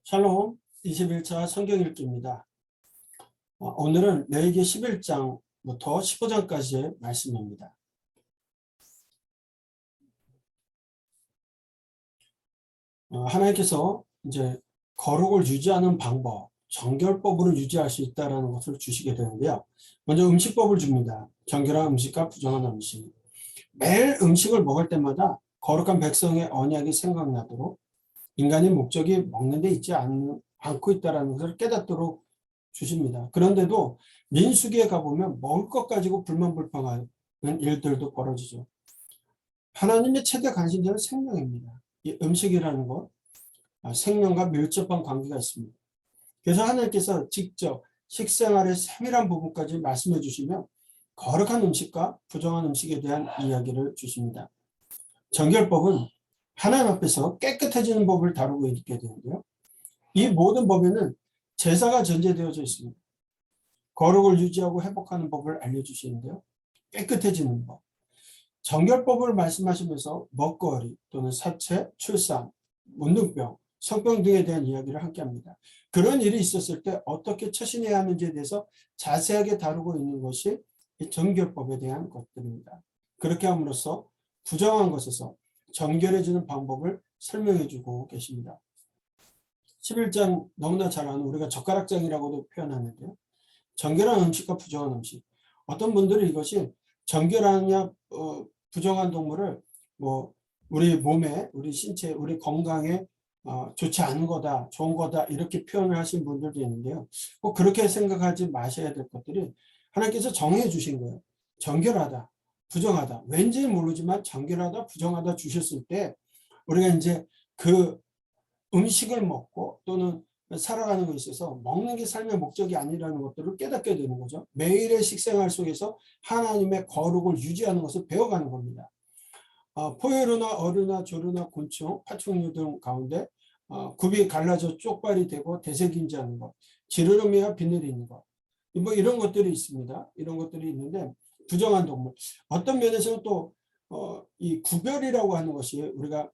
샬롬 21차 성경 읽기입니다. 오늘은 레위기 11장부터 15장까지의 말씀입니다. 하나님께서 이제 거룩을 유지하는 방법, 정결법으로 유지할 수 있다는 것을 주시게 되는데요. 먼저 음식법을 줍니다. 정결한 음식과 부정한 음식. 매일 음식을 먹을 때마다 거룩한 백성의 언약이 생각나도록 인간의 목적이 먹는 데 있지 않고 있다는 것을 깨닫도록 주십니다. 그런데도 민수기에 가보면 먹을 것 가지고 불만불평하는 일들도 벌어지죠. 하나님의 최대 관심사는 생명입니다. 이 음식이라는 것, 생명과 밀접한 관계가 있습니다. 그래서 하나님께서 직접 식생활의 세밀한 부분까지 말씀해 주시며 거룩한 음식과 부정한 음식에 대한 이야기를 주십니다. 정결법은 하나님 앞에서 깨끗해지는 법을 다루고 있게 되는데요. 이 모든 법에는 제사가 전제되어져 있습니다. 거룩을 유지하고 회복하는 법을 알려주시는데요. 깨끗해지는 법. 정결법을 말씀하시면서 먹거리 또는 사체, 출산, 문둥병, 성병 등에 대한 이야기를 함께합니다. 그런 일이 있었을 때 어떻게 처신해야 하는지에 대해서 자세하게 다루고 있는 것이 이 정결법에 대한 것들입니다. 그렇게 함으로써 부정한 것에서 정결해지는 방법을 설명해 주고 계십니다. 11장 너무나 잘 아는 우리가 젓가락장이라고도 표현하는데요. 정결한 음식과 부정한 음식. 어떤 분들은 이것이 정결하냐 부정한 동물을 우리 몸에, 우리 신체, 우리 건강에 좋지 않은 거다, 좋은 거다 이렇게 표현을 하신 분들도 있는데요. 꼭 그렇게 생각하지 마셔야 될 것들이 하나님께서 정해 주신 거예요. 정결하다, 부정하다. 왠지 모르지만 정결하다, 부정하다 주셨을 때 우리가 이제 그 음식을 먹고 또는 살아가는 것에 있어서 먹는 게 삶의 목적이 아니라는 것들을 깨닫게 되는 거죠. 매일의 식생활 속에서 하나님의 거룩을 유지하는 것을 배워가는 겁니다. 포유류나 어류나 조류나 곤충, 파충류 등 가운데 굽이 갈라져 쪽발이 되고 되새김질하는 것, 지르름이와 비늘이 것, 이런 것들이 있습니다. 이런 것들이 있는데 부정한 동물. 어떤 면에서는 또 이 구별이라고 하는 것이 우리가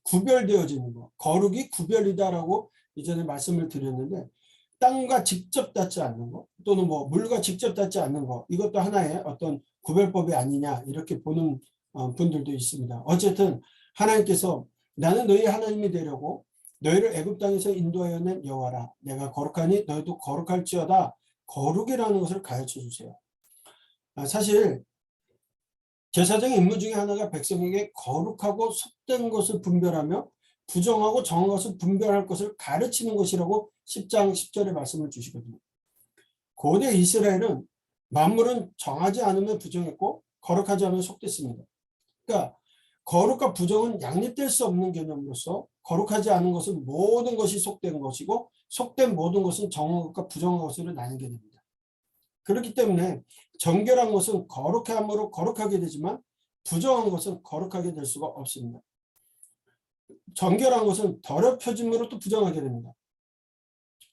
구별되어지는 것, 거룩이 구별이다라고 이전에 말씀을 드렸는데 땅과 직접 닿지 않는 것 또는 물과 직접 닿지 않는 것, 이것도 하나의 어떤 구별법이 아니냐 이렇게 보는 분들도 있습니다. 어쨌든 하나님께서 나는 너희 하나님이 되려고 너희를 애굽 땅에서 인도하여 낸 여호와라. 내가 거룩하니 너희도 거룩할지어다. 거룩이라는 것을 가르쳐 주세요. 사실 제사장의 임무 중에 하나가 백성에게 거룩하고 속된 것을 분별하며 부정하고 정한 것을 분별할 것을 가르치는 것이라고 10장 10절에 말씀을 주시거든요. 고대 이스라엘은 만물은 정하지 않으면 부정했고 거룩하지 않으면 속됐습니다. 그러니까 거룩과 부정은 양립될 수 없는 개념으로서 거룩하지 않은 것은 모든 것이 속된 것이고 속된 모든 것은 정한 것과 부정한 것으로 나뉘게 됩니다. 그렇기 때문에 정결한 것은 거룩함으로 거룩하게 되지만 부정한 것은 거룩하게 될 수가 없습니다. 정결한 것은 더럽혀짐으로 또 부정하게 됩니다.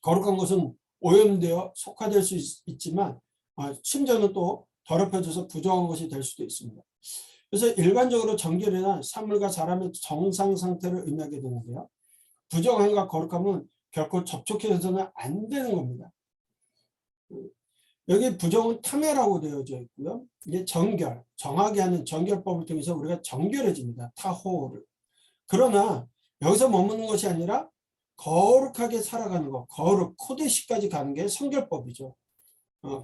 거룩한 것은 오염되어 속화될 수 있지만 심지어는 또 더럽혀져서 부정한 것이 될 수도 있습니다. 그래서 일반적으로 정결이란 사물과 사람의 정상 상태를 의미하게 되는데요. 부정함과 거룩함은 결코 접촉해서는 안 되는 겁니다. 여기 부정은 탐해라고 되어져 있고요. 이게 정결, 정하게 하는 정결법을 통해서 우리가 정결해집니다. 타호를. 그러나 여기서 머무는 것이 아니라 거룩하게 살아가는 것, 거룩, 코데시까지 가는 게 성결법이죠.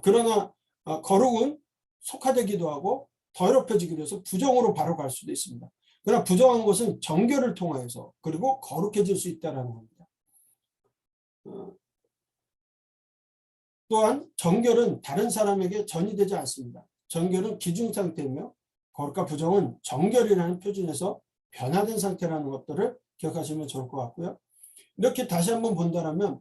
그러나 거룩은 속화되기도 하고 더럽혀지기도 해서 부정으로 바로 갈 수도 있습니다. 그러나 부정한 것은 정결을 통하여서 그리고 거룩해질 수 있다는 겁니다. 또한 정결은 다른 사람에게 전이되지 않습니다. 정결은 기준 상태이며 거룩과 부정은 정결이라는 표준에서 변화된 상태라는 것들을 기억하시면 좋을 것 같고요. 이렇게 다시 한번 본다면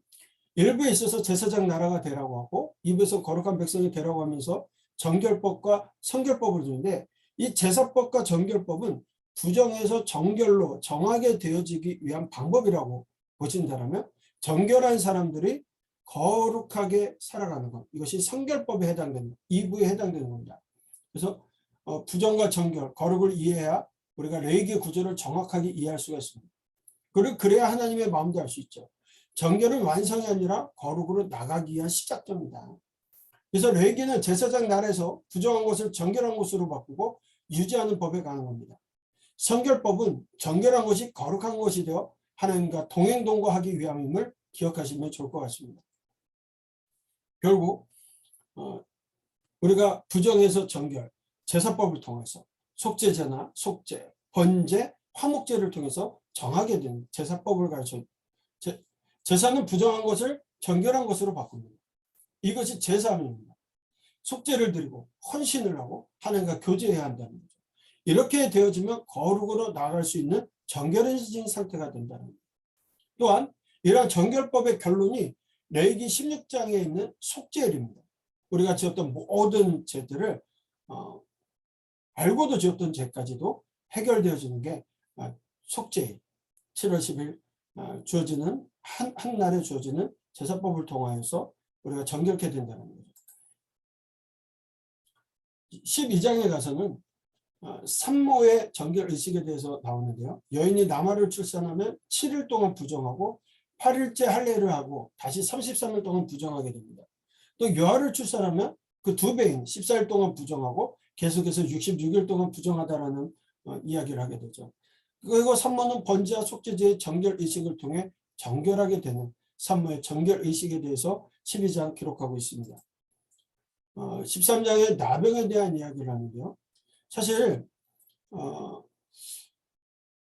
1부에 있어서 제사장 나라가 되라고 하고 2부에서 거룩한 백성이 되라고 하면서 정결법과 성결법을 주는데 이 제사법과 정결법은 부정에서 정결로 정하게 되어지기 위한 방법이라고 보신다면 정결한 사람들이 거룩하게 살아가는 것, 이것이 성결법에 해당되는 2부에 해당되는 겁니다. 그래서 부정과 정결, 거룩을 이해해야 우리가 레위기 구조를 정확하게 이해할 수가 있습니다. 그래야 하나님의 마음도 알 수 있죠. 정결은 완성이 아니라 거룩으로 나가기 위한 시작점이다. 그래서 레위기는 제사장 날에서 부정한 것을 정결한 것으로 바꾸고 유지하는 법에 관한 겁니다. 성결법은 정결한 것이 거룩한 것이 되어 하나님과 동행동거하기 위함임을 기억하시면 좋을 것 같습니다. 결국 우리가 부정에서 정결, 제사법을 통해서 속죄제나 속죄, 번제, 화목제를 통해서 정하게 되는 제사법을 가르쳐 제사는 부정한 것을 정결한 것으로 바꿉니다. 이것이 제사입니다. 속죄를 드리고 헌신을 하고 하나님과 교제해야 한다는 거죠. 이렇게 되어지면 거룩으로 나아갈 수 있는 정결해진 상태가 된다는 거죠. 또한 이러한 정결법의 결론이 레위기 16장에 있는 속죄일입니다. 우리가 지었던 모든 죄들을 알고도 지었던 죄까지도 해결되어지는 게 속죄일, 7월 10일 주어지는 한 날에 주어지는 제사법을 통하여서 우리가 정결케 된다는 거죠. 12장에 가서는 산모의 정결 의식에 대해서 나오는데요. 여인이 남아를 출산하면 7일 동안 부정하고 8일째 할례를 하고 다시 33일 동안 부정하게 됩니다. 또 여아를 출산하면 그 2배인 14일 동안 부정하고 계속해서 66일 동안 부정하다라는 이야기를 하게 되죠. 그리고 산모는 번제와 속죄제의 정결 의식을 통해 정결하게 되는 산모의 정결 의식에 대해서 12장 기록하고 있습니다. 13장에 나병에 대한 이야기를 하는데요. 사실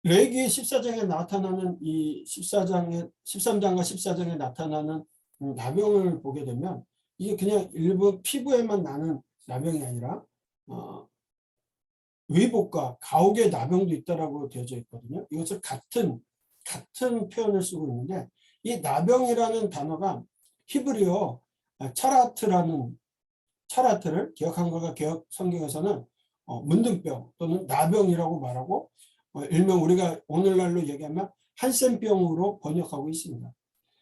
레위기 14장에 나타나는 이 13장과 14장에 나타나는 나병을 보게 되면 이게 그냥 일부 피부에만 나는 나병이 아니라 의복과 가옥의 나병도 있다라고 되어져 있거든요. 이것을 같은 표현을 쓰고 있는데 이 나병이라는 단어가 히브리어 차라트를 개역한글과 개역 성경에서는 문둥병 또는 나병이라고 말하고 일명 우리가 오늘날로 얘기하면 한센병으로 번역하고 있습니다.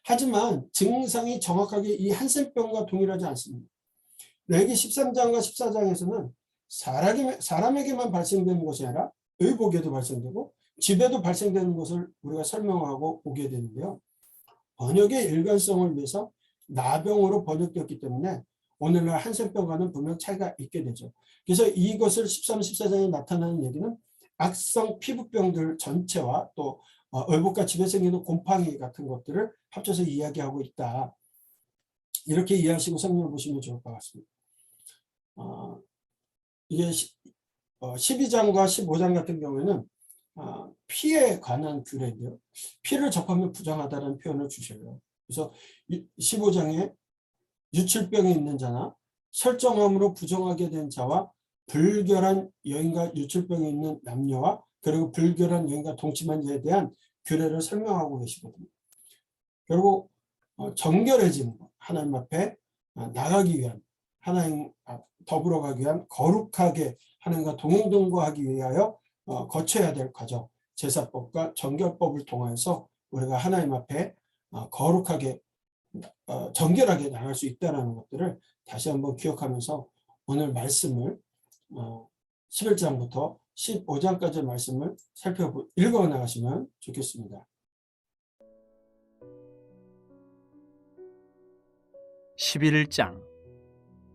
하지만 증상이 정확하게 이 한센병과 동일하지 않습니다. 레위기 13장과 14장에서는 사람에게만 발생되는 것이 아니라 의복에도 발생되고 집에도 발생되는 것을 우리가 설명하고 보게 되는데요. 번역의 일관성을 위해서 나병으로 번역되었기 때문에 오늘날 한센병과는 분명 차이가 있게 되죠. 그래서 이것을 13, 14장에 나타나는 얘기는 악성 피부병들 전체와 또 의복과 집에 생기는 곰팡이 같은 것들을 합쳐서 이야기하고 있다. 이렇게 이해하시고 성경을 보시면 좋을 것 같습니다. 이게 12장과 15장 같은 경우에는 피에 관한 규례인데요. 피를 접하면 부정하다는 표현을 주셔요. 그래서 15장에 유출병이 있는 자나 설정함으로 부정하게 된 자와 불결한 여인과 유출병이 있는 남녀와 그리고 불결한 여인과 동침한 자에 대한 규례를 설명하고 계시거든요. 결국 정결해지는 것, 하나님 앞에 나가기 위한 하나님 더불어 가기 위한 거룩하게 하나님과 동행동거하기 위하여 거쳐야 될 과정, 제사법과 정결법을 통해서 우리가 하나님 앞에 거룩하게 정결하게 나갈 수 있다는 것들을 다시 한번 기억하면서 오늘 말씀을 11장부터 15장까지의 말씀을 읽어 나가시면 좋겠습니다. 11장.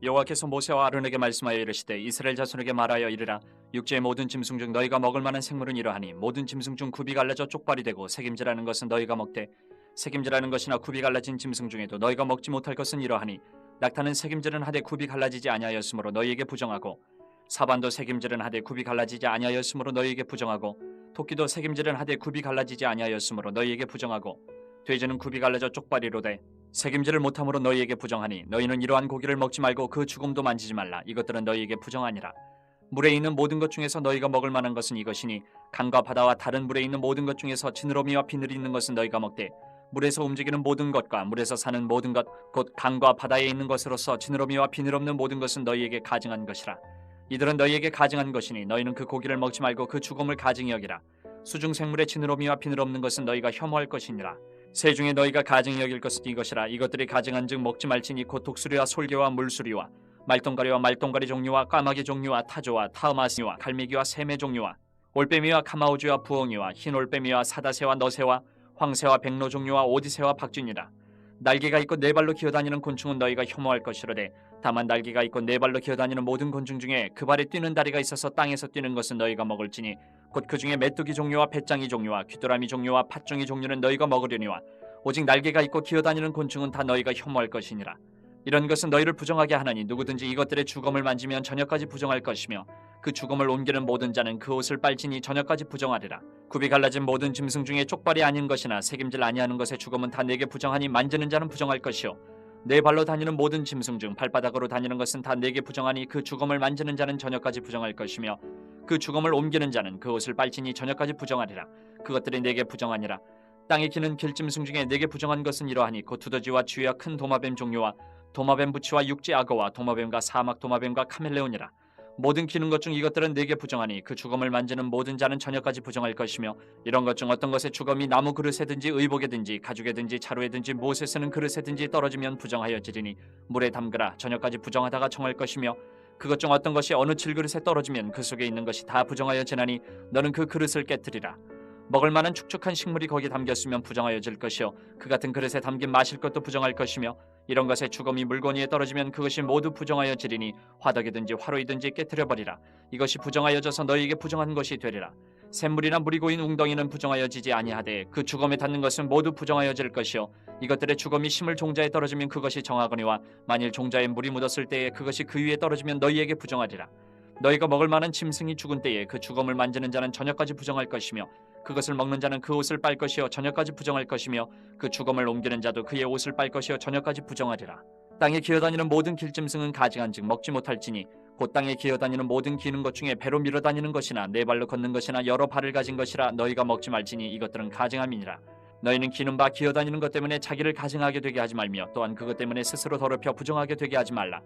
여호와께서 모세와 아론에게 말씀하여 이르시되 이스라엘 자손에게 말하여 이르라. 육지의 모든 짐승 중 너희가 먹을 만한 생물은 이러하니 모든 짐승 중 굽이 갈라져 쪽발이 되고 새김질하는 것은 너희가 먹되 새김질하는 것이나 굽이 갈라진 짐승 중에도 너희가 먹지 못할 것은 이러하니 낙타는 새김질은 하되 굽이 갈라지지 아니하였으므로 너희에게 부정하고 사반도 새김질은 하되 굽이 갈라지지 아니하였으므로 너희에게 부정하고 토끼도 새김질은 하되 굽이 갈라지지 아니하였으므로 너희에게 부정하고 돼지는 굽이 갈라져 쪽발이로되 새김질을 못함으로 너희에게 부정하니 너희는 이러한 고기를 먹지 말고 그 죽음도 만지지 말라. 이것들은 너희에게 부정하니라. 물에 있는 모든 것 중에서 너희가 먹을 만한 것은 이것이니 강과 바다와 다른 물에 있는 모든 것 중에서 지느러미와 비늘이 있는 것은 너희가 먹되 물에서 움직이는 모든 것과 물에서 사는 모든 것 곧 강과 바다에 있는 것으로서 지느러미와 비늘 없는 모든 것은 너희에게 가증한 것이라. 이들은 너희에게 가증한 것이니 너희는 그 고기를 먹지 말고 그 죽음을 가증히 여기라. 수중 생물의 지느러미와 비늘 없는 것은 너희가 혐오할 것이니라. 새 중에 너희가 가증히 여길 것은 이것이라. 이것들이 가증한즉 먹지 말지니 곧 독수리와 솔개와 물수리와 말똥가리와 말똥가리 종류와 까마귀 종류와 타조와 타마스와 갈매기와 새매 종류와 올빼미와 카마우주와 부엉이와 흰 올빼미와 사다새와 너새와 황새와 백로 종류와 오디새와 박쥐니라. 날개가 있고 네 발로 기어다니는 곤충은 너희가 혐오할 것이로되 다만 날개가 있고 네 발로 기어다니는 모든 곤충 중에 그 발에 뛰는 다리가 있어서 땅에서 뛰는 것은 너희가 먹을지니 곧 그 중에 메뚜기 종류와 배짱이 종류와 귀뚜라미 종류와 팥종이 종류는 너희가 먹으려니와 오직 날개가 있고 기어다니는 곤충은 다 너희가 혐오할 것이니라. 이런 것은 너희를 부정하게 하나니 누구든지 이것들의 주검을 만지면 저녁까지 부정할 것이며 그 주검을 옮기는 모든 자는 그 옷을 빨지니 저녁까지 부정하리라. 굽이 갈라진 모든 짐승 중에 쪽발이 아닌 것이나 새김질 아니하는 것의 주검은 다 내게 부정하니 만지는 자는 부정할 것이요 네 발로 다니는 모든 짐승 중 발바닥으로 다니는 것은 다 내게 부정하니 그 주검을 만지는 자는 저녁까지 부정할 것이며 그 주검을 옮기는 자는 그 옷을 빨지니 저녁까지 부정하리라. 그것들이 내게 부정하니라. 땅에 기는 길짐승 중에 내게 부정한 것은 이러하니 곧 두더지와 쥐와 큰 도마뱀 종류와 도마뱀 부치와 육지 악어와 도마뱀과 사막 도마뱀과 카멜레온이라. 모든 기는 것 중 이것들은 내게 부정하니 그 주검을 만지는 모든 자는 저녁까지 부정할 것이며 이런 것 중 어떤 것의 주검이 나무 그릇에든지 의복에든지 가죽에든지 자루에든지 무엇에 쓰는 그릇에든지 떨어지면 부정하여지리니 물에 담그라. 저녁까지 부정하다가 정할 것이며 그것 중 어떤 것이 어느 질그릇에 떨어지면 그 속에 있는 것이 다 부정하여지나니 너는 그 그릇을 깨뜨리라. 먹을 만한 축축한 식물이 거기 담겼으면 부정하여질 것이요 그 같은 그릇에 담긴 마실 것도 부정할 것이며 이런 것에 주검이 물건 위에 떨어지면 그것이 모두 부정하여지리니 화덕이든지 화로이든지 깨뜨려 버리라. 이것이 부정하여져서 너희에게 부정한 것이 되리라. 샘물이나 물이 고인 웅덩이는 부정하여지지 아니하되 그 주검에 닿는 것은 모두 부정하여질 것이요 이것들의 주검이 심을 종자에 떨어지면 그것이 정하거니와 만일 종자에 물이 묻었을 때에 그것이 그 위에 떨어지면 너희에게 부정하리라. 너희가 먹을 만한 짐승이 죽은 때에 그 주검을 만지는 자는 저녁까지 부정할 것이며 그것을 먹는 자는 그 옷을 빨 것이요 저녁까지 부정할 것이며 그 주검을 옮기는 자도 그의 옷을 빨 것이요 저녁까지 부정하리라. 땅에 기어다니는 모든 길짐승은 가증한즉 먹지 못할지니 곧 땅에 기어다니는 모든 기는 것 중에 배로 밀어다니는 것이나 네 발로 걷는 것이나 여러 발을 가진 것이라 너희가 먹지 말지니 이것들은 가증함이니라. 너희는 기는 바 기어다니는 것 때문에 자기를 가증하게 되게 하지 말며 또한 그것 때문에 스스로 더럽혀 부정하게 되게 하지 말라.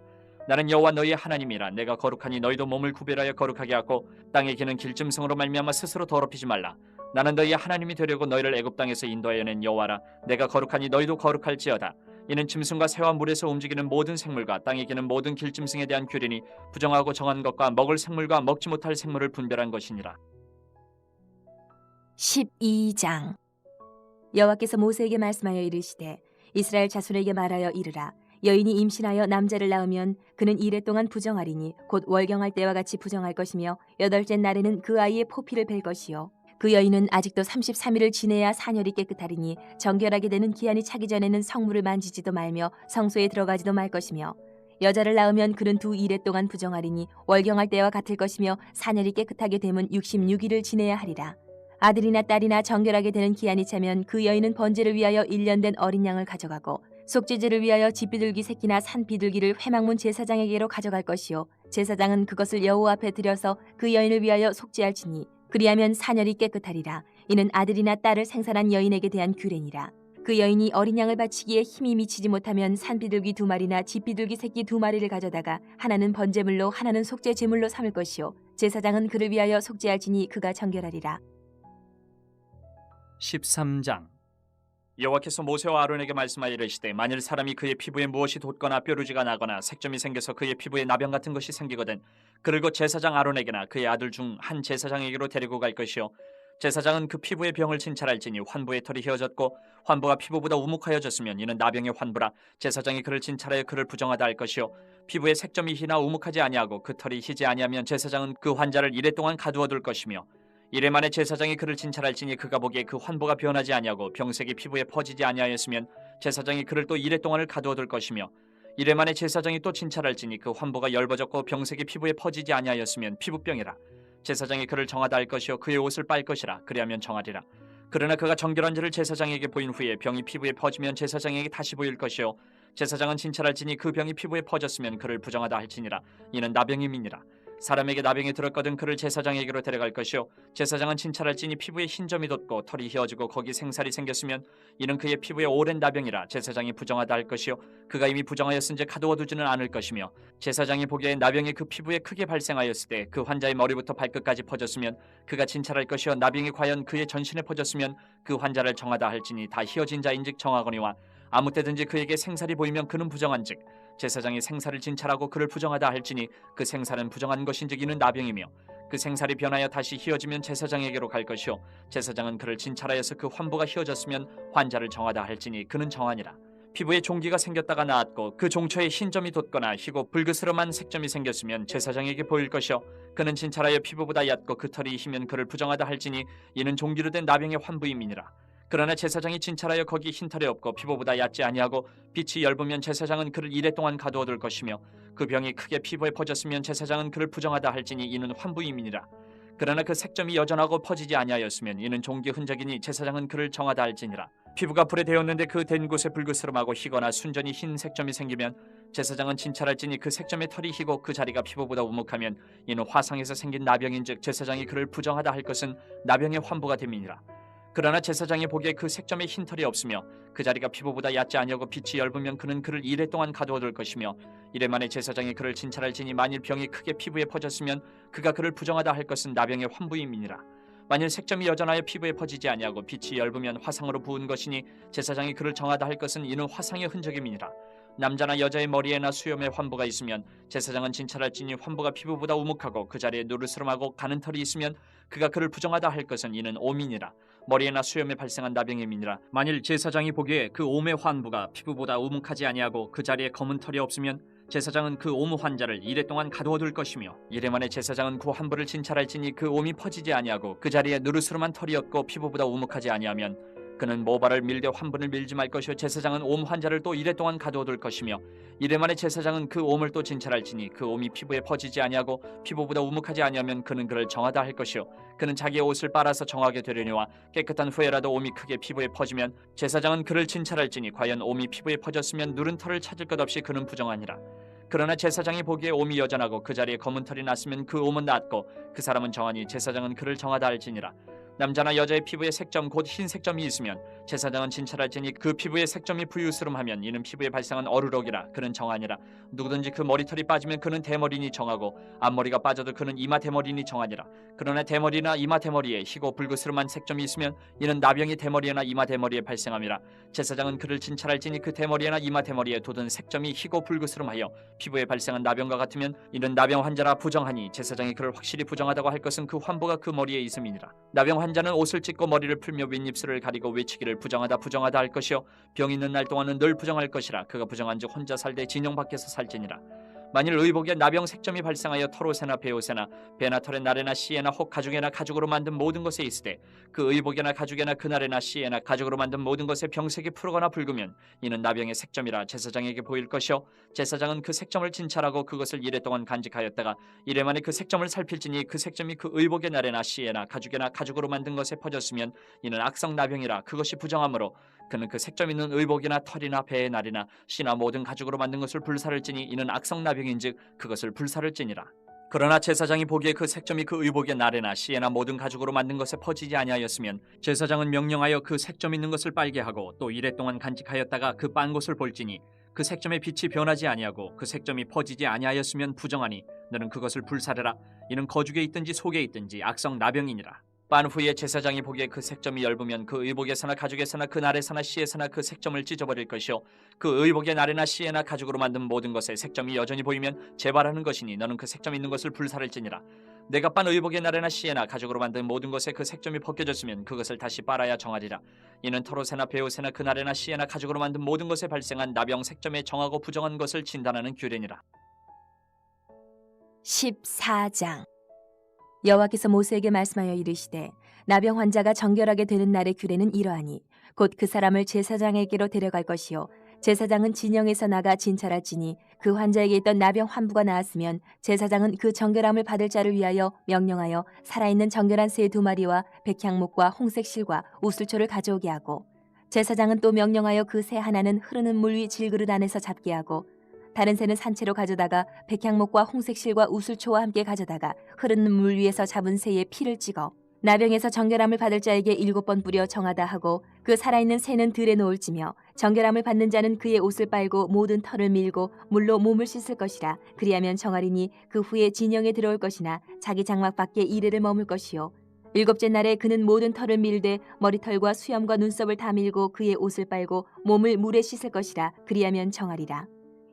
나는 여호와 너희의 하나님이라. 내가 거룩하니 너희도 몸을 구별하여 거룩하게 하고 땅에 기는 길짐승으로 말미암아 스스로 더럽히지 말라. 나는 너희의 하나님이 되려고 너희를 애굽 땅에서 인도하여 낸 여호와라. 내가 거룩하니 너희도 거룩할지어다. 이는 짐승과 새와 물에서 움직이는 모든 생물과 땅에 기는 모든 길짐승에 대한 규례니 부정하고 정한 것과 먹을 생물과 먹지 못할 생물을 분별한 것이니라. 12장 여호와께서 모세에게 말씀하여 이르시되 이스라엘 자손에게 말하여 이르라. 여인이 임신하여 남자를 낳으면 그는 이레 동안 부정하리니 곧 월경할 때와 같이 부정할 것이며 여덟째 날에는 그 아이의 포피를 벨 것이요 그 여인은 아직도 33일을 지내야 사녀리 깨끗하리니 정결하게 되는 기한이 차기 전에는 성물을 만지지도 말며 성소에 들어가지도 말 것이며 여자를 낳으면 그는 2일에 동안 부정하리니 월경할 때와 같을 것이며 사녀리 깨끗하게 되면 66일을 지내야 하리라. 아들이나 딸이나 정결하게 되는 기한이 차면 그 여인은 번제를 위하여 1년 된 어린 양을 가져가고 속죄제를 위하여 집비둘기 새끼나 산비둘기를 회막문 제사장에게로 가져갈 것이요 제사장은 그것을 여호와 앞에 들여서 그 여인을 위하여 속죄할지니 그리하면 사녀리 깨끗하리라. 이는 아들이나 딸을 생산한 여인에게 대한 규례니라. 그 여인이 어린 양을 바치기에 힘이 미치지 못하면 산비둘기 2마리나 집비둘기 새끼 2마리를 가져다가 하나는 번제물로 하나는 속죄 제물로 삼을 것이요 제사장은 그를 위하여 속죄할지니 그가 정결하리라. 13장 여호와께서 모세와 아론에게 말씀하여 이르시되 만일 사람이 그의 피부에 무엇이 돋거나 뾰루지가 나거나 색점이 생겨서 그의 피부에 나병 같은 것이 생기거든 그를 곧 제사장 아론에게나 그의 아들 중 한 제사장에게로 데리고 갈 것이요 제사장은 그 피부의 병을 진찰할지니 환부의 털이 휘어졌고 환부가 피부보다 우묵하여졌으면 이는 나병의 환부라. 제사장이 그를 진찰하여 그를 부정하다 할 것이요 피부에 색점이 희나 우묵하지 아니하고 그 털이 희지 아니하면 제사장은 그 환자를 이레 동안 가두어 둘 것이며 이래 만에 제사장이 그를 진찰할지니 그가 보기에 그 환부가 변하지 아니하고 병색이 피부에 퍼지지 아니하였으면 제사장이 그를 또 이레 동안을 가두어 둘 것이며 이래 만에 제사장이 또 진찰할지니 그 환부가 열버졌고 병색이 피부에 퍼지지 아니하였으면 피부병이라. 제사장이 그를 정하다 할 것이요 그의 옷을 빨 것이라. 그리하면 정하리라. 그러나 그가 정결한지를 제사장에게 보인 후에 병이 피부에 퍼지면 제사장에게 다시 보일 것이요 제사장은 진찰할지니 그 병이 피부에 퍼졌으면 그를 부정하다 할지니라. 이는 나병임이니라. 사람에게 나병이 들었거든 그를 제사장에게로 데려갈 것이요 제사장은 진찰할지니 피부에 흰 점이 돋고 털이 휘어지고 거기 생살이 생겼으면 이는 그의 피부에 오랜 나병이라. 제사장이 부정하다 할 것이요 그가 이미 부정하였은즉 가두어 두지는 않을 것이며 제사장이 보기에 나병이 그 피부에 크게 발생하였을 때 그 환자의 머리부터 발끝까지 퍼졌으면 그가 진찰할 것이요 나병이 과연 그의 전신에 퍼졌으면 그 환자를 정하다 할지니 다 휘어진 자인즉 정하거니와 아무 때든지 그에게 생살이 보이면 그는 부정한즉 제사장이 생살을 진찰하고 그를 부정하다 할지니 그 생살은 부정한 것인즉 이는 나병이며 그 생살이 변하여 다시 휘어지면 제사장에게로 갈 것이요 제사장은 그를 진찰하여서 그 환부가 휘어졌으면 환자를 정하다 할지니 그는 정하니라. 피부에 종기가 생겼다가 나았고 그 종초에 흰 점이 돋거나 희고 불그스름한 색점이 생겼으면 제사장에게 보일 것이요 그는 진찰하여 피부보다 얕고 그 털이 희면 그를 부정하다 할지니 이는 종기로 된 나병의 환부임이니라. 그러나 제사장이 진찰하여 거기 흰 털이 없고 피부보다 얕지 아니하고 빛이 엷으면 제사장은 그를 이레 동안 가두어둘 것이며 그 병이 크게 피부에 퍼졌으면 제사장은 그를 부정하다 할지니 이는 환부임이니라. 그러나 그 색점이 여전하고 퍼지지 아니하였으면 이는 종기 흔적이니 제사장은 그를 정하다 할지니라. 피부가 불에 데었는데 그 된 곳에 불그스름하고 희거나 순전히 흰 색점이 생기면 제사장은 진찰할지니 그 색점의 털이 희고 그 자리가 피부보다 우묵하면 이는 화상에서 생긴 나병인즉 제사장이 그를 부정하다 할 것은 나병의 환부가 됨이니라. 그러나 제사장이 보기에 그 색점에 흰 털이 없으며 그 자리가 피부보다 얕지 아니하고 빛이 엷으면 그는 그를 이레 동안 가두어둘 것이며 이레 만에 제사장이 그를 진찰할지니 만일 병이 크게 피부에 퍼졌으면 그가 그를 부정하다 할 것은 나병의 환부임이니라. 만일 색점이 여전하여 피부에 퍼지지 아니하고 빛이 엷으면 화상으로 부은 것이니 제사장이 그를 정하다 할 것은 이는 화상의 흔적임이니라. 남자나 여자의 머리에나 수염에 환부가 있으면 제사장은 진찰할지니 환부가 피부보다 우묵하고 그 자리에 노르스름하고 가는 털이 있으면 그가 그를 부정하다 할 것은 이는 오민이라. 머리에나 수염에 발생한 나병임이니라. 만일 제사장이 보기에 그 옴의 환부가 피부보다 우묵하지 아니하고 그 자리에 검은 털이 없으면 제사장은 그 옴 환자를 이레 동안 가두어둘 것이며 이레 만에 제사장은 그 환부를 진찰할지니 그 옴이 퍼지지 아니하고 그 자리에 누르스름한 털이 없고 피부보다 우묵하지 아니하면 그는 모발을 밀되 환부를 밀지 말 것이요 제사장은 옴 환자를 또 이레 동안 가두어둘 것이며 이레 만에 제사장은 그 옴을 또 진찰할지니 그 옴이 피부에 퍼지지 아니하고 피부보다 우묵하지 아니하면 그는 그를 정하다 할 것이요 그는 자기의 옷을 빨아서 정하게 되려니와 깨끗한 후에라도 옴이 크게 피부에 퍼지면 제사장은 그를 진찰할지니 과연 옴이 피부에 퍼졌으면 누른 털을 찾을 것 없이 그는 부정하니라. 그러나 제사장이 보기에 옴이 여전하고 그 자리에 검은 털이 났으면 그 옴은 낫고 그 사람은 정하니 제사장은 그를 정하다 할지니라. 남자나 여자의 피부에 색점 곧 흰 색점이 있으면 제사장은 진찰할지니 그 피부에 색점이 부유스름하면 이는 피부에 발생한 어루록이라. 그는 정하니라. 누구든지 그 머리털이 빠지면 그는 대머리니 정하고 앞머리가 빠져도 그는 이마 대머리니 정하니라. 그러나 대머리나 이마 대머리에 희고 불그스름한 색점이 있으면 이는 나병이 대머리나 이마 대머리에 발생함이라. 제사장은 그를 진찰할지니 그 대머리나 이마 대머리에 돋은 색점이 희고 불그스름하여 피부에 발생한 나병과 같으면 이는 나병 환자라 부정하니 제사장이 그를 확실히 부정하다고 할 것은 그 환부가 그 머리에 있음이니라. 나병 환자는 옷을 찢고 머리를 풀며 윗입술을 가리고 외치기를 부정하다 부정하다 할 것이요 병 있는 날 동안은 늘 부정할 것이라. 그가 부정한즉 혼자 살되 진영 밖에서 살지니라. 만일 의복에 나병 색점이 발생하여 털옷에나 베옷에나 배나 털에 날에나 씨에나 혹 가죽에나 가죽으로 만든 모든 것에 있으되 그 의복에나 가죽에나 그날에나 씨에나 가죽으로 만든 모든 것에 병색이 푸르거나 붉으면 이는 나병의 색점이라 제사장에게 보일 것이요 제사장은 그 색점을 진찰하고 그것을 이레 동안 간직하였다가 이레 만에 그 색점을 살필지니 그 색점이 그 의복의 날에나 씨에나 가죽에나 가죽으로 만든 것에 퍼졌으면 이는 악성 나병이라. 그것이 부정하므로 그는 그 색점 있는 의복이나 털이나 배의 날이나 씨나 모든 가죽으로 만든 것을 불사를 찌니 이는 악성 나병인즉 그것을 불사를 찌니라. 그러나 제사장이 보기에 그 색점이 그 의복의 날에나 씨에나 모든 가죽으로 만든 것에 퍼지지 아니하였으면 제사장은 명령하여 그 색점 있는 것을 빨게 하고 또 이레 동안 간직하였다가 그 빤 것을 볼지니 그 색점의 빛이 변하지 아니하고 그 색점이 퍼지지 아니하였으면 부정하니 너는 그것을 불사르라. 이는 거죽에 있든지 속에 있든지 악성 나병이니라. 빤 후에 제사장이 보기에 그 색점이 엷으면 그 의복에서나 가죽에서나 그 날에서나 씨에서나 그 색점을 찢어버릴 것이요 그 의복의 날에나 씨에나 가죽으로 만든 모든 것에 색점이 여전히 보이면 재발하는 것이니 너는 그 색점 있는 것을 불사를지니라. 내가 빤 의복의 날에나 씨에나 가죽으로 만든 모든 것에 그 색점이 벗겨졌으면 그것을 다시 빨아야 정하리라. 이는 털옷에나 베옷에나 그 날에나 씨에나 가죽으로 만든 모든 것에 발생한 나병 색점에 정하고 부정한 것을 진단하는 규례니라. 14장 여호와께서 모세에게 말씀하여 이르시되 나병 환자가 정결하게 되는 날의 규례는 이러하니 곧 그 사람을 제사장에게로 데려갈 것이요 제사장은 진영에서 나가 진찰할지니 그 환자에게 있던 나병 환부가 나았으면 제사장은 그 정결함을 받을 자를 위하여 명령하여 살아있는 정결한 새 2마리와 백향목과 홍색 실과 우슬초를 가져오게 하고 제사장은 또 명령하여 그 새 하나는 흐르는 물 위 질그릇 안에서 잡게 하고 다른 새는 산채로 가져다가 백향목과 홍색 실과 우슬초와 함께 가져다가 흐르는 물 위에서 잡은 새의 피를 찍어 나병에서 정결함을 받을 자에게 7번 뿌려 정하다 하고 그 살아있는 새는 들에 놓을지며 정결함을 받는 자는 그의 옷을 빨고 모든 털을 밀고 물로 몸을 씻을 것이라. 그리하면 정하리니 그 후에 진영에 들어올 것이나 자기 장막 밖에 이래를 머물 것이요 7째 날에 그는 모든 털을 밀되 머리털과 수염과 눈썹을 다 밀고 그의 옷을 빨고 몸을 물에 씻을 것이라. 그리하면 정하리라.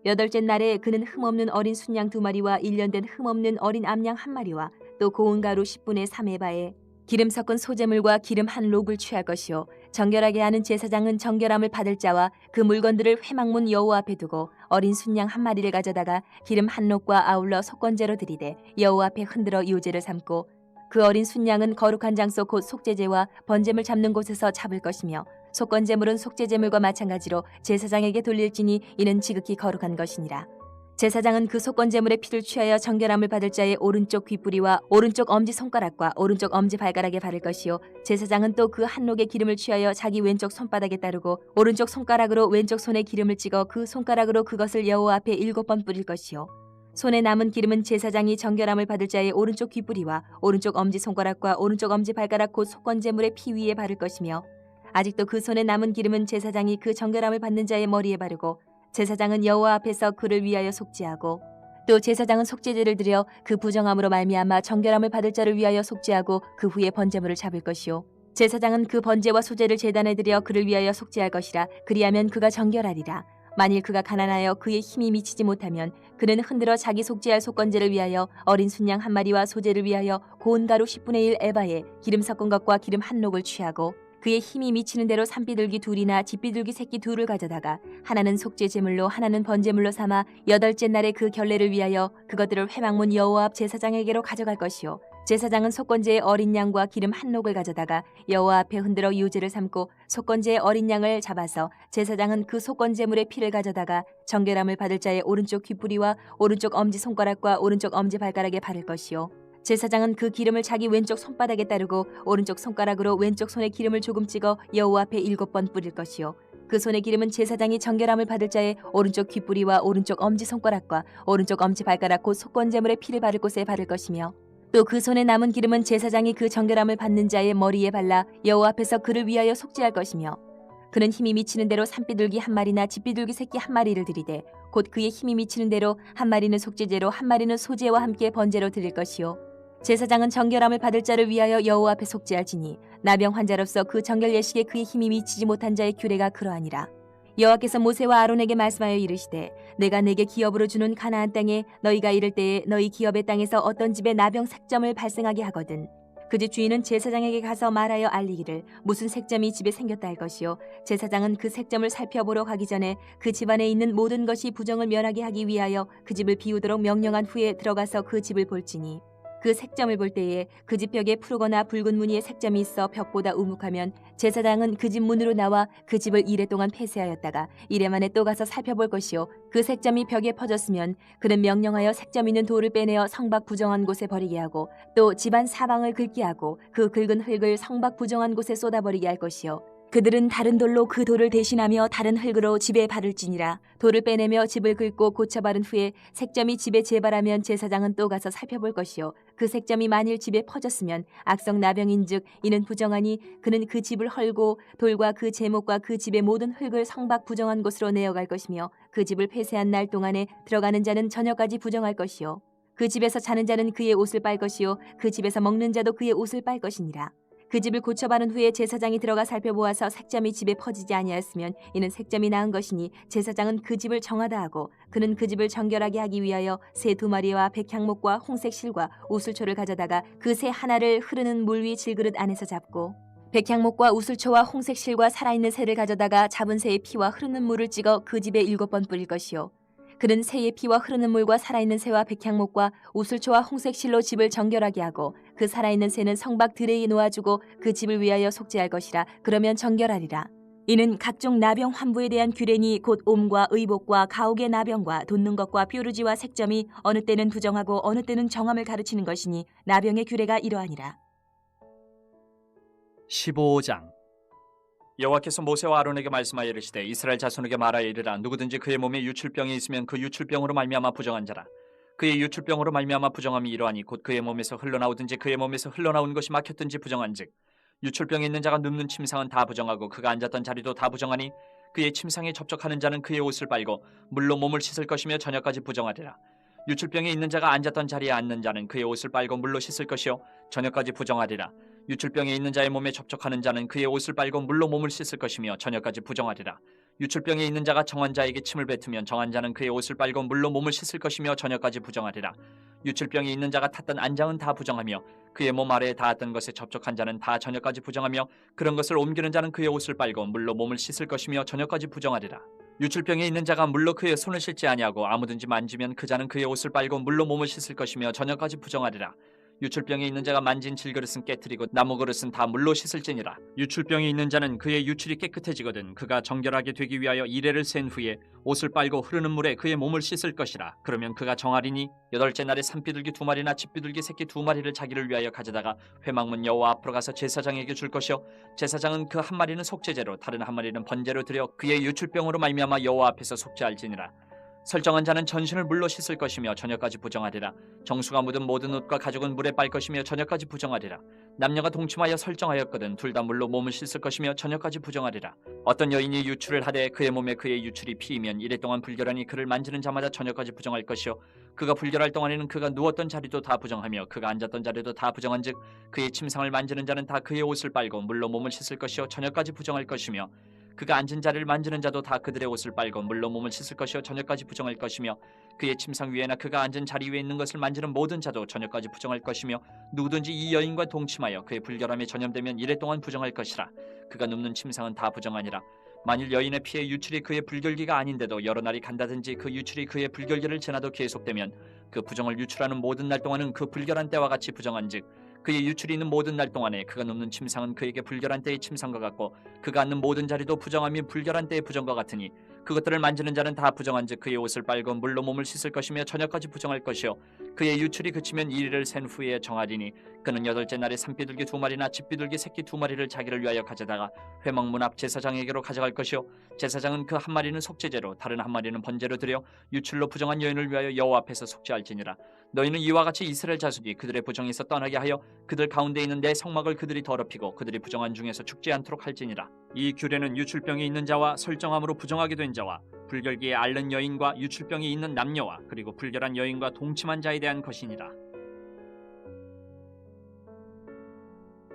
8째 날에 그는 흠없는 어린 순양 2마리와 1년 된 흠없는 어린 암양 1마리와 또 고운 가루 10분의 3에바에 기름 섞은 소재물과 기름 한 록을 취할 것이요 정결하게 하는 제사장은 정결함을 받을 자와 그 물건들을 회막문 여호와 앞에 두고 어린 순양 한 마리를 가져다가 기름 한 록과 아울러 속건제로 드리되 여호와 앞에 흔들어 유제를 삼고 그 어린 순양은 거룩한 장소 곧 속죄제와 번제물 잡는 곳에서 잡을 것이며 속건제물은 속죄제물과 마찬가지로 제사장에게 돌릴지니 이는 지극히 거룩한 것이니라. 제사장은 그 속건제물의 피를 취하여 정결함을 받을 자의 오른쪽 귓뿌리와 오른쪽 엄지손가락과 오른쪽 엄지발가락에 바를 것이요 제사장은 또 그 한 록의 기름을 취하여 자기 왼쪽 손바닥에 따르고 오른쪽 손가락으로 왼쪽 손에 기름을 찍어 그 손가락으로 그것을 여호와 앞에 7번 뿌릴 것이요 손에 남은 기름은 제사장이 정결함을 받을 자의 오른쪽 귓뿌리와 오른쪽 엄지손가락과 오른쪽 엄지발가락 곧 속건제물의 피 위에 바를 것이며 아직도 그 손에 남은 기름은 제사장이 그 정결함을 받는 자의 머리에 바르고 제사장은 여호와 앞에서 그를 위하여 속죄하고 또 제사장은 속죄제를 드려 그 부정함으로 말미암아 정결함을 받을 자를 위하여 속죄하고 그 후에 번제물을 잡을 것이요 제사장은 그 번제와 소제를 제단에 드려 그를 위하여 속죄할 것이라 그리하면 그가 정결하리라. 만일 그가 가난하여 그의 힘이 미치지 못하면 그는 흔들어 자기 속죄할 속건제를 위하여 어린 순양 한 마리와 소제를 위하여 고운 가루 10분의 1 에바에 기름 섞은 것과 기름 한 록을 취하고 그의 힘이 미치는 대로 산비둘기 둘이나 집비둘기 새끼 둘을 가져다가 하나는 속죄 제물로 하나는 번제물로 삼아 8째 날에 그 결례를 위하여 그것들을 회막문 여호와 앞 제사장에게로 가져갈 것이요 제사장은 속건제의 어린 양과 기름 한 록을 가져다가 여호와 앞에 흔들어 유제를 삼고 속건제의 어린 양을 잡아서 제사장은 그 속건제물의 피를 가져다가 정결함을 받을 자의 오른쪽 귓뿌리와 오른쪽 엄지손가락과 오른쪽 엄지발가락에 바를 것이요 제사장은 그 기름을 자기 왼쪽 손바닥에 따르고 오른쪽 손가락으로 왼쪽 손에 기름을 조금 찍어 여호와 앞에 7번 뿌릴 것이요 그 손의 기름은 제사장이 정결함을 받을 자의 오른쪽 귓뿌리와 오른쪽 엄지손가락과 오른쪽 엄지발가락 곧 속건제물의 피를 바를 곳에 바를 것이며 또 그 손에 남은 기름은 제사장이 그 정결함을 받는 자의 머리에 발라 여호와 앞에서 그를 위하여 속죄할 것이며 그는 힘이 미치는 대로 산비둘기 한 마리나 집비둘기 새끼 한 마리를 드리되 곧 그의 힘이 미치는 대로 한 마리는 속죄제로 한 마리는 소제와 함께 번제로 드릴 것이요 제사장은 정결함을 받을 자를 위하여 여호와 앞에 속죄할지니 나병 환자로서 그 정결 예식에 그의 힘이 미치지 못한 자의 규례가 그러하니라. 여호와께서 모세와 아론에게 말씀하여 이르시되 내가 내게 기업으로 주는 가나안 땅에 너희가 이를 때에 너희 기업의 땅에서 어떤 집에 나병 색점을 발생하게 하거든 그 집 주인은 제사장에게 가서 말하여 알리기를 무슨 색점이 집에 생겼다 할 것이요 제사장은 그 색점을 살펴보러 가기 전에 그 집안에 있는 모든 것이 부정을 면하게 하기 위하여 그 집을 비우도록 명령한 후에 들어가서 그 집을 볼지니 그 색점을 볼 때에 그 집 벽에 푸르거나 붉은 무늬의 색점이 있어 벽보다 우묵하면 제사장은 그 집 문으로 나와 그 집을 이래 동안 폐쇄하였다가 이래 만에 또 가서 살펴볼 것이요 그 색점이 벽에 퍼졌으면 그는 명령하여 색점 있는 돌을 빼내어 성밖 부정한 곳에 버리게 하고 또 집안 사방을 긁게 하고 그 긁은 흙을 성밖 부정한 곳에 쏟아버리게 할 것이요 그들은 다른 돌로 그 돌을 대신하며 다른 흙으로 집에 바를지니라. 돌을 빼내며 집을 긁고 고쳐 바른 후에 색점이 집에 재발하면 제사장은 또 가서 살펴볼 것이요 그 색점이 만일 집에 퍼졌으면 악성 나병인즉 이는 부정하니 그는 그 집을 헐고 돌과 그 제목과 그 집의 모든 흙을 성밖 부정한 곳으로 내어갈 것이며 그 집을 폐쇄한 날 동안에 들어가는 자는 저녁까지 부정할 것이요 그 집에서 자는 자는 그의 옷을 빨 것이요 그 집에서 먹는 자도 그의 옷을 빨 것이니라. 그 집을 고쳐 바른 후에 제사장이 들어가 살펴보아서 색점이 집에 퍼지지 아니하였으면 이는 색점이 나은 것이니 제사장은 그 집을 정하다 하고 그는 그 집을 정결하게 하기 위하여 새 2마리와 백향목과 홍색 실과 우슬초를 가져다가 그 새 하나를 흐르는 물 위 질그릇 안에서 잡고 백향목과 우슬초와 홍색 실과 살아있는 새를 가져다가 잡은 새의 피와 흐르는 물을 찍어 그 집에 7번 뿌릴 것이요 그는 새의 피와 흐르는 물과 살아있는 새와 백향목과 우슬초와 홍색실로 집을 정결하게 하고 그 살아있는 새는 성밖 들에이 놓아주고 그 집을 위하여 속죄할 것이라. 그러면 정결하리라. 이는 각종 나병 환부에 대한 규례니 곧 옴과 의복과 가옥의 나병과 돋는 것과 뾰루지와 색점이 어느 때는 부정하고 어느 때는 정함을 가르치는 것이니 나병의 규례가 이러하니라. 15장 여호와께서 모세와 아론에게 말씀하여 이르시되 이스라엘 자손에게 말하여 이르라 누구든지 그의 몸에 유출병이 있으면 그 유출병으로 말미암아 부정한 자라 그의 유출병으로 말미암아 부정함이 이러하니 곧 그의 몸에서 흘러나오든지 그의 몸에서 흘러나온 것이 막혔든지 부정한즉 유출병이 있는 자가 눕는 침상은 다 부정하고 그가 앉았던 자리도 다 부정하니 그의 침상에 접촉하는 자는 그의 옷을 빨고 물로 몸을 씻을 것이며 저녁까지 부정하리라. 유출병이 있는 자가 앉았던 자리에 앉는 자는 그의 옷을 빨고 물로 씻을 것이요 저녁까지 부정하리라. 유출병이 있는 자의 몸에 접촉하는 자는 그의 옷을 빨고 물로 몸을 씻을 것이며 저녁까지 부정하리라. 유출병이 있는 자가 정한 자에게 침을 뱉으면 정한 자는 그의 옷을 빨고 물로 몸을 씻을 것이며 저녁까지 부정하리라. 유출병이 있는 자가 탔던 안장은 다 부정하며 그의 몸 아래에 닿았던 것에 접촉한 자는 다 저녁까지 부정하며 그런 것을 옮기는 자는 그의 옷을 빨고 물로 몸을 씻을 것이며 저녁까지 부정하리라. 유출병이 있는 자가 물로 그의 손을 씻지 아니하고 아무든지 만지면 그 자는 그의 옷을 빨고 물로 몸을 씻을 것이며 저녁까지 부정하리라. 유출병이 있는 자가 만진 질그릇은 깨뜨리고 나무 그릇은 다 물로 씻을지니라. 유출병이 있는 자는 그의 유출이 깨끗해지거든 그가 정결하게 되기 위하여 이레를 센 후에 옷을 빨고 흐르는 물에 그의 몸을 씻을 것이라. 그러면 그가 정하리니 여덟째 날에 산비둘기 2마리나 집비둘기 새끼 2마리를 자기를 위하여 가져다가 회막문 여호와 앞으로 가서 제사장에게 줄 것이요 제사장은 그 한 마리는 속죄제로 다른 한 마리는 번제로 드려 그의 유출병으로 말미암아 여호와 앞에서 속죄할지니라. 설정한 자는 전신을 물로 씻을 것이며 저녁까지 부정하리라. 정수가 묻은 모든 옷과 가죽은 물에 빨 것이며 저녁까지 부정하리라. 남녀가 동침하여 설정하였거든 둘 다 물로 몸을 씻을 것이며 저녁까지 부정하리라. 어떤 여인이 유출을 하되 그의 몸에 그의 유출이 피이면 이래 동안 불결하니 그를 만지는 자마다 저녁까지 부정할 것이요 그가 불결할 동안에는 그가 누웠던 자리도 다 부정하며 그가 앉았던 자리도 다 부정한즉 그의 침상을 만지는 자는 다 그의 옷을 빨고 물로 몸을 씻을 것이요 저녁까지 부정할 것이며 그가 앉은 자리를 만지는 자도 다 그들의 옷을 빨고 물로 몸을 씻을 것이요 저녁까지 부정할 것이며 그의 침상 위에나 그가 앉은 자리 위에 있는 것을 만지는 모든 자도 저녁까지 부정할 것이며 누구든지 이 여인과 동침하여 그의 불결함에 전염되면 이래 동안 부정할 것이라. 그가 눕는 침상은 다 부정하니라. 만일 여인의 피에 유출이 그의 불결기가 아닌데도 여러 날이 간다든지 그 유출이 그의 불결기를 지나도 계속되면 그 부정을 유출하는 모든 날 동안은 그 불결한 때와 같이 부정한즉 그의 유출이 있는 모든 날 동안에 그가 눕는 침상은 그에게 불결한 때의 침상과 같고 그가 앉는 모든 자리도 부정함이 불결한 때의 부정과 같으니 그것들을 만지는 자는 다 부정한즉 그의 옷을 빨고 물로 몸을 씻을 것이며 저녁까지 부정할 것이요 그의 유출이 그치면 이리를 센 후에 정하리니 그는 여덟째 날에 산비둘기 2마리나 집비둘기 새끼 2마리를 자기를 위하여 가져다가 회막문 앞 제사장에게로 가져갈 것이요 제사장은 그 한 마리는 속죄제로 다른 한 마리는 번제로 드려 유출로 부정한 여인을 위하여 여호와 앞에서 속죄할지니라. 너희는 이와 같이 이스라엘 자손이 그들의 부정에서 떠나게 하여 그들 가운데 있는 내 성막을 그들이 더럽히고 그들이 부정한 중에서 죽지 않도록 할지니라. 이 규례는 유출병이 있는 자와 설정함으로 부정하게 된 자와 불결기에 앓는 여인과 유출병이 있는 남녀와 그리고 불결한 여인과 동침한 자에 대한 것이니라.